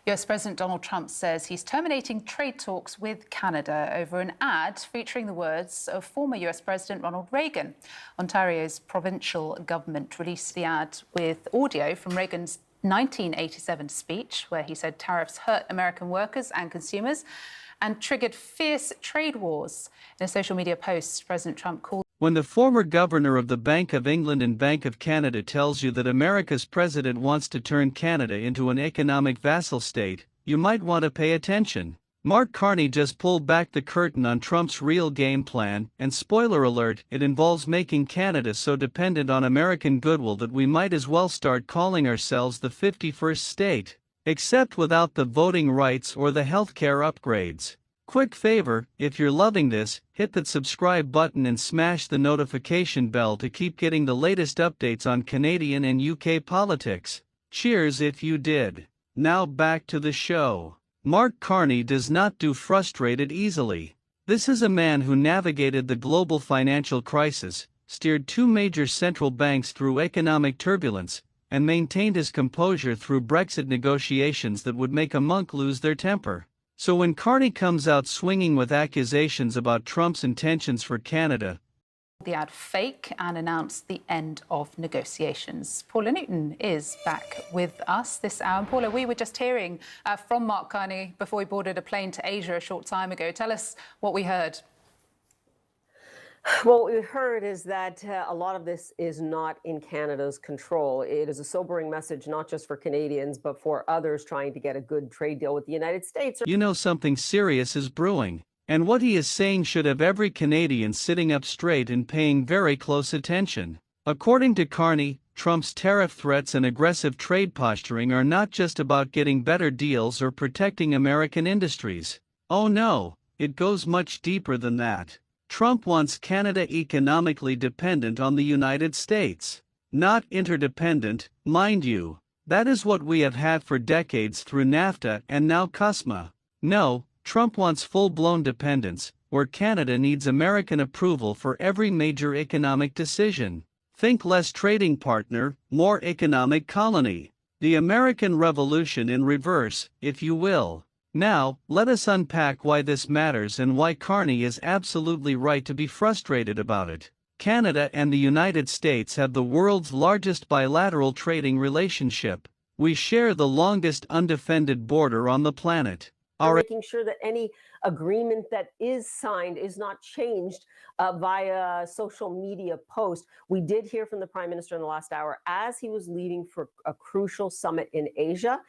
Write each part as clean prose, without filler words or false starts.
US President Donald Trump says he's terminating trade talks with Canada over an ad featuring the words of former US President Ronald Reagan. Ontario's provincial government released the ad with audio from Reagan's 1987 speech, where he said tariffs hurt American workers and consumers and triggered fierce trade wars. In a social media post, President Trump called when the former governor of the Bank of England and Bank of Canada tells you that America's president wants to turn Canada into an economic vassal state, you might want to pay attention. Mark Carney just pulled back the curtain on Trump's real game plan, and spoiler alert, it involves making Canada so dependent on American goodwill that we might as well start calling ourselves the 51st state. Except without the voting rights or the healthcare upgrades. Quick favor, if you're loving this, hit that subscribe button and smash the notification bell to keep getting the latest updates on Canadian and UK politics. Cheers if you did. Now back to the show. Mark Carney does not do frustrated easily. This is a man who navigated the global financial crisis, steered two major central banks through economic turbulence, and maintained his composure through Brexit negotiations that would make a monk lose their temper. So when Carney comes out swinging with accusations about Trump's intentions for Canada, the ad fake and announced the end of negotiations. Paula Newton is back with us this hour. And Paula, we were just hearing from Mark Carney before he boarded a plane to Asia a short time ago. Tell us what we heard. Well, what we heard is that a lot of this is not in Canada's control. It is a sobering message, not just for Canadians, but for others trying to get a good trade deal with the United States. You know something serious is brewing. And what he is saying should have every Canadian sitting up straight and paying very close attention. According to Carney, Trump's tariff threats and aggressive trade posturing are not just about getting better deals or protecting American industries. Oh no, it goes much deeper than that. Trump wants Canada economically dependent on the United States. Not interdependent, mind you. That is what we have had for decades through NAFTA and now CUSMA. No, Trump wants full-blown dependence, where Canada needs American approval for every major economic decision. Think less trading partner, more economic colony. The American Revolution in reverse, if you will. Now, let us unpack why this matters and why Carney is absolutely right to be frustrated about it. Canada and the United States have the world's largest bilateral trading relationship. We share the longest undefended border on the planet. Making sure that any agreement that is signed is not changed via social media post. We did hear from the Prime Minister in the last hour as he was leaving for a crucial summit in Asia.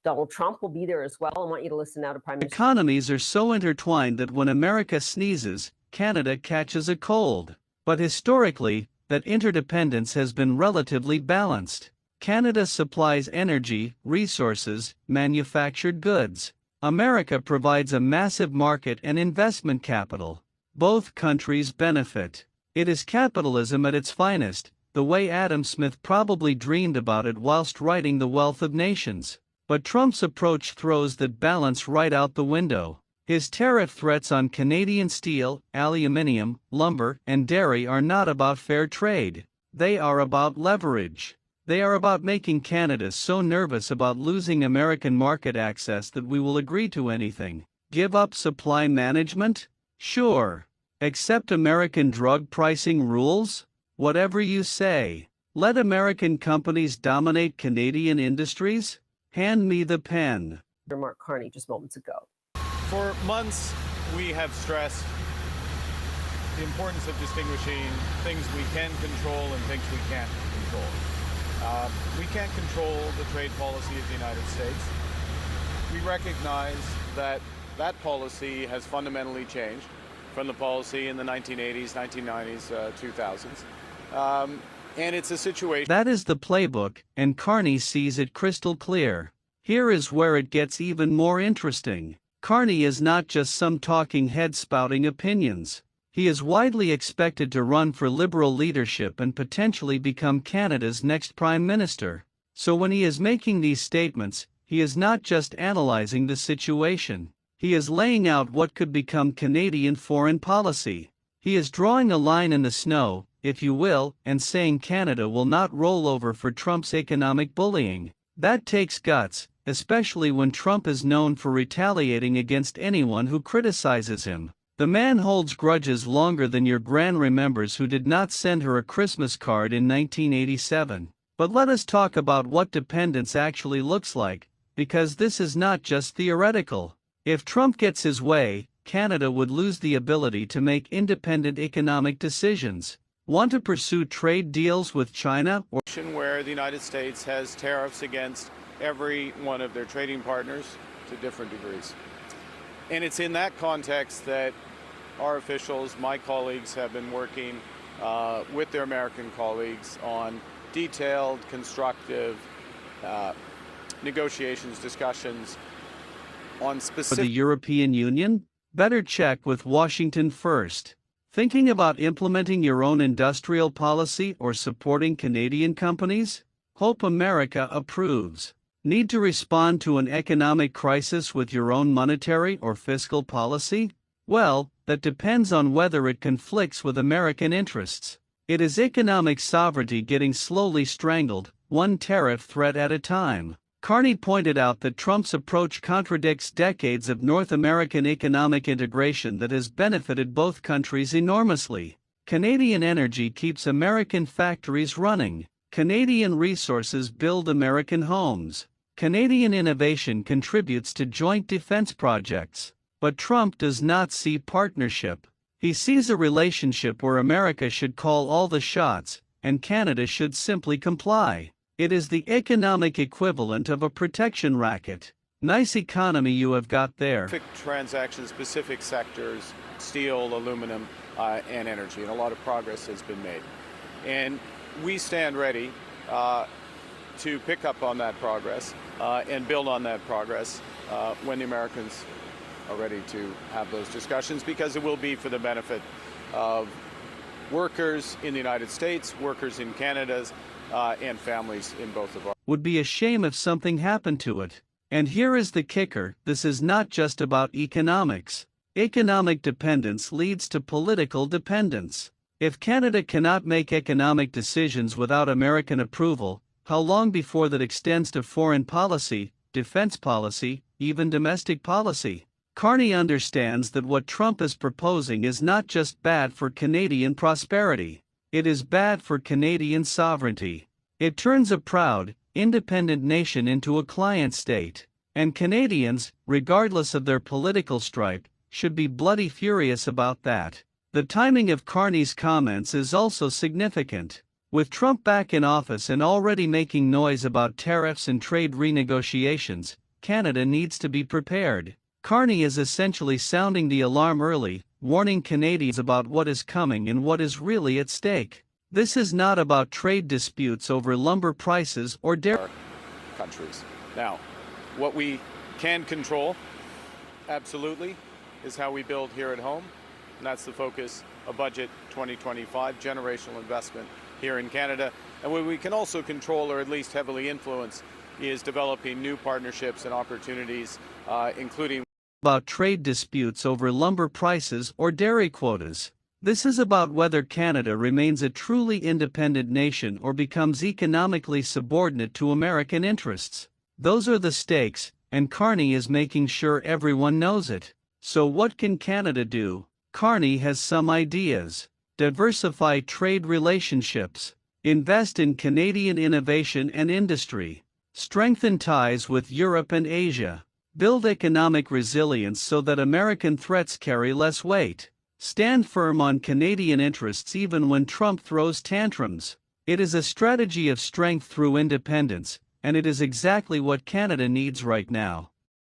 Donald Trump will be there as well. I want you to listen now to Prime Minister. Economies are so intertwined that when America sneezes, Canada catches a cold. But historically, that interdependence has been relatively balanced. Canada supplies energy, resources, manufactured goods. America provides a massive market and investment capital. Both countries benefit. It is capitalism at its finest, the way Adam Smith probably dreamed about it whilst writing The Wealth of Nations. But Trump's approach throws that balance right out the window. His tariff threats on Canadian steel, aluminium, lumber, and dairy are not about fair trade. They are about leverage. They are about making Canada so nervous about losing American market access that we will agree to anything. Give up supply management? Sure. Accept American drug pricing rules? Whatever you say. Let American companies dominate Canadian industries? Hand me the pen. Mark Carney just moments ago. For months, we have stressed the importance of distinguishing things we can control and things we can't control. We can't control the trade policy of the United States. We recognize that that policy has fundamentally changed from the policy in the 1980s, 1990s, 2000s. And it's a situation. That is the playbook, and Carney sees it crystal clear. Here is where it gets even more interesting. Carney is not just some talking head spouting opinions. He is widely expected to run for Liberal leadership and potentially become Canada's next Prime Minister. So when he is making these statements, he is not just analyzing the situation. He is laying out what could become Canadian foreign policy. He is drawing a line in the snow, if you will, and saying Canada will not roll over for Trump's economic bullying. That takes guts, especially when Trump is known for retaliating against anyone who criticizes him. The man holds grudges longer than your gran remembers who did not send her a Christmas card in 1987. But let us talk about what dependence actually looks like, because this is not just theoretical. If Trump gets his way, Canada would lose the ability to make independent economic decisions. Want to pursue trade deals with China? Where the United States has tariffs against every one of their trading partners to different degrees. And it's in that context that our officials, my colleagues, have been working with their American colleagues on detailed, constructive negotiations, discussions on specific... For the European Union? Better check with Washington first. Thinking about implementing your own industrial policy or supporting Canadian companies? Hope America approves. Need to respond to an economic crisis with your own monetary or fiscal policy? Well, that depends on whether it conflicts with American interests. It is economic sovereignty getting slowly strangled, one tariff threat at a time. Carney pointed out that Trump's approach contradicts decades of North American economic integration that has benefited both countries enormously. Canadian energy keeps American factories running. Canadian resources build American homes. Canadian innovation contributes to joint defense projects. But Trump does not see partnership. He sees a relationship where America should call all the shots, and Canada should simply comply. It is the economic equivalent of a protection racket. Nice economy you have got there. Specific transactions, specific sectors, steel, aluminum, and energy, and a lot of progress has been made. And we stand ready to pick up on that progress and build on that progress when the Americans are ready to have those discussions, because it will be for the benefit of workers in the United States, workers in Canada, and families in both of our... Would be a shame if something happened to it. And here is the kicker, this is not just about economics. Economic dependence leads to political dependence. If Canada cannot make economic decisions without American approval, how long before that extends to foreign policy, defense policy, even domestic policy? Carney understands that what Trump is proposing is not just bad for Canadian prosperity. It is bad for Canadian sovereignty. It turns a proud, independent nation into a client state. And Canadians, regardless of their political stripe, should be bloody furious about that. The timing of Carney's comments is also significant. With Trump back in office and already making noise about tariffs and trade renegotiations, Canada needs to be prepared. Carney is essentially sounding the alarm early, warning Canadians about what is coming and what is really at stake. This is not about trade disputes over lumber prices or dairy countries. Now, what we can control, absolutely, is how we build here at home. And that's the focus of Budget 2025, generational investment here in Canada. And what we can also control, or at least heavily influence, is developing new partnerships and opportunities, including about trade disputes over lumber prices or dairy quotas. This is about whether Canada remains a truly independent nation or becomes economically subordinate to American interests. Those are the stakes, and Carney is making sure everyone knows it. So what can Canada do? Carney has some ideas. Diversify trade relationships. Invest in Canadian innovation and industry. Strengthen ties with Europe and Asia. Build economic resilience so that American threats carry less weight. Stand firm on Canadian interests even when Trump throws tantrums. It is a strategy of strength through independence, and it is exactly what Canada needs right now.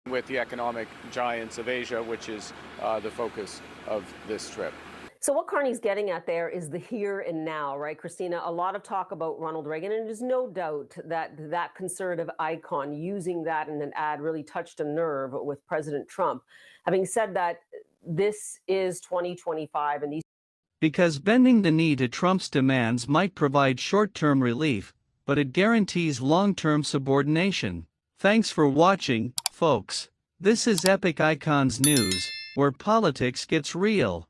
With the economic giants of Asia, which is the focus of this trip. So what Carney's getting at there is the here and now, right, Christina? A lot of talk about Ronald Reagan, and there's no doubt that that conservative icon using that in an ad really touched a nerve with President Trump. Having said that, this is 2025, and these... Because bending the knee to Trump's demands might provide short-term relief, but it guarantees long-term subordination. Thanks for watching, folks. This is Epic Icons News, where politics gets real.